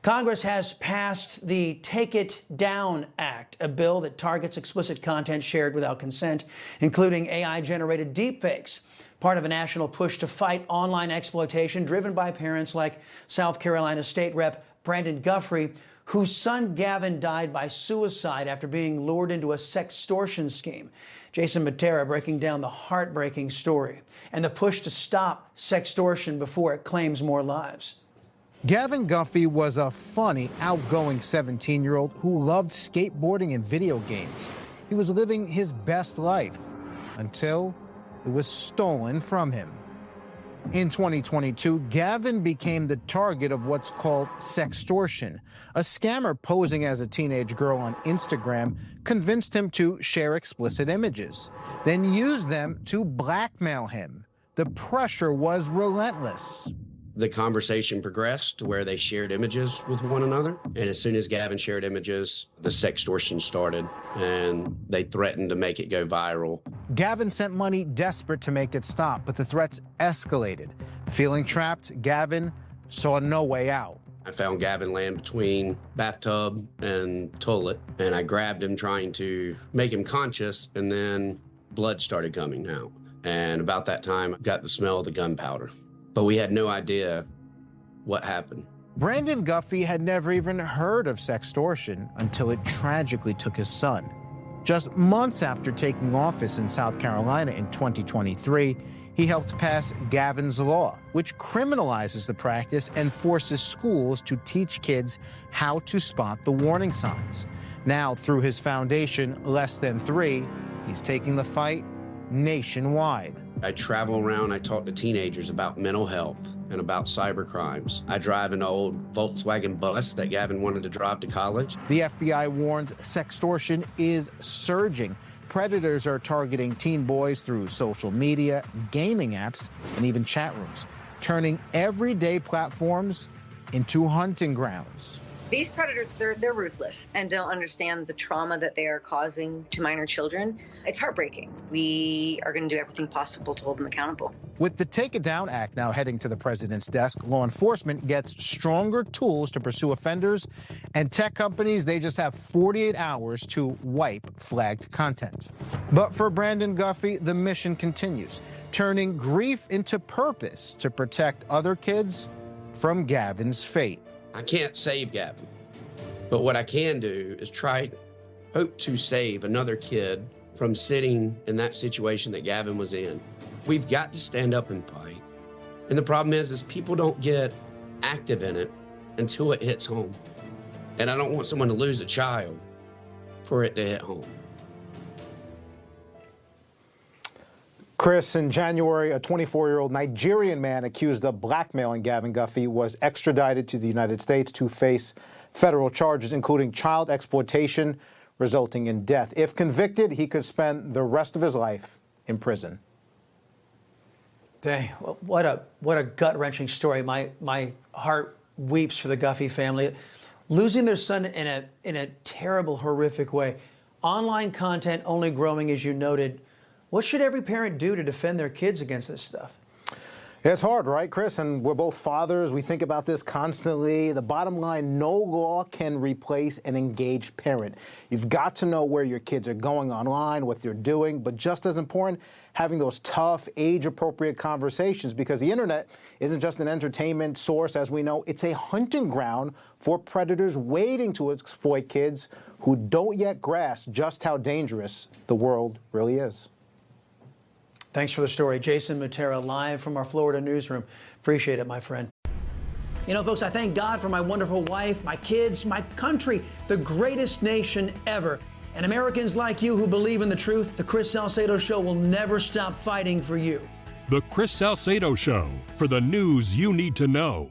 Congress has passed the Take It Down Act, a bill that targets explicit content shared without consent, including AI-generated deepfakes, part of a national push to fight online exploitation driven by parents like South Carolina State Rep Brandon Guffey, whose son Gavin died by suicide after being lured into a sextortion scheme. Jason Mattera breaking down the heartbreaking story and the push to stop sextortion before it claims more lives. Gavin Guffey was a funny, outgoing 17-year-old who loved skateboarding and video games. He was living his best life until it was stolen from him. In 2022, Gavin became the target of what's called sextortion. A scammer posing as a teenage girl on Instagram convinced him to share explicit images, then used them to blackmail him. The pressure was relentless. The conversation progressed to where they shared images with one another. And as soon as Gavin shared images, the sextortion started, and they threatened to make it go viral. Gavin sent money desperate to make it stop, but the threats escalated. Feeling trapped, Gavin saw no way out. I found Gavin laying between bathtub and toilet, and I grabbed him trying to make him conscious, and then blood started coming out. And about that time, I got the smell of the gunpowder. But we had no idea what happened. Brandon Guffey had never even heard of sextortion until it tragically took his son. Just months after taking office in South Carolina in 2023, he helped pass Gavin's Law, which criminalizes the practice and forces schools to teach kids how to spot the warning signs. Now, through his foundation, Less Than Three, he's taking the fight nationwide. I travel around, I talk to teenagers about mental health and about cyber crimes. I drive an old Volkswagen bus that Gavin wanted to drive to college. The FBI warns sextortion is surging. Predators are targeting teen boys through social media, gaming apps, and even chat rooms, turning everyday platforms into hunting grounds. These predators, they're ruthless and don't understand the trauma that they are causing to minor children. It's heartbreaking. We are going to do everything possible to hold them accountable. With the Take It Down Act now heading to the president's desk, law enforcement gets stronger tools to pursue offenders, and tech companies, they just have 48 hours to wipe flagged content. But for Brandon Guffey, the mission continues, turning grief into purpose to protect other kids from Gavin's fate. I can't save Gavin, but what I can do is hope to save another kid from sitting in that situation that Gavin was in. We've got to stand up and fight. And the problem is people don't get active in it until it hits home. And I don't want someone to lose a child for it to hit home. Chris, in January, a 24-year-old Nigerian man accused of blackmailing Gavin Guffey was extradited to the United States to face federal charges, including child exploitation, resulting in death. If convicted, he could spend the rest of his life in prison. Dang, what a gut-wrenching story. My heart weeps for the Guffey family. Losing their son in a terrible, horrific way. Online content only growing, as you noted. What should every parent do to defend their kids against this stuff? It's hard, right, Chris? And we're both fathers. We think about this constantly. The bottom line, no law can replace an engaged parent. You've got to know where your kids are going online, what they're doing, but just as important, having those tough, age-appropriate conversations, because the internet isn't just an entertainment source, as we know. It's a hunting ground for predators waiting to exploit kids who don't yet grasp just how dangerous the world really is. Thanks for the story. Jason Mattera, live from our Florida newsroom. Appreciate it, my friend. You know, folks, I thank God for my wonderful wife, my kids, my country, the greatest nation ever. And Americans like you who believe in the truth, the Chris Salcedo Show will never stop fighting for you. The Chris Salcedo Show, for the news you need to know.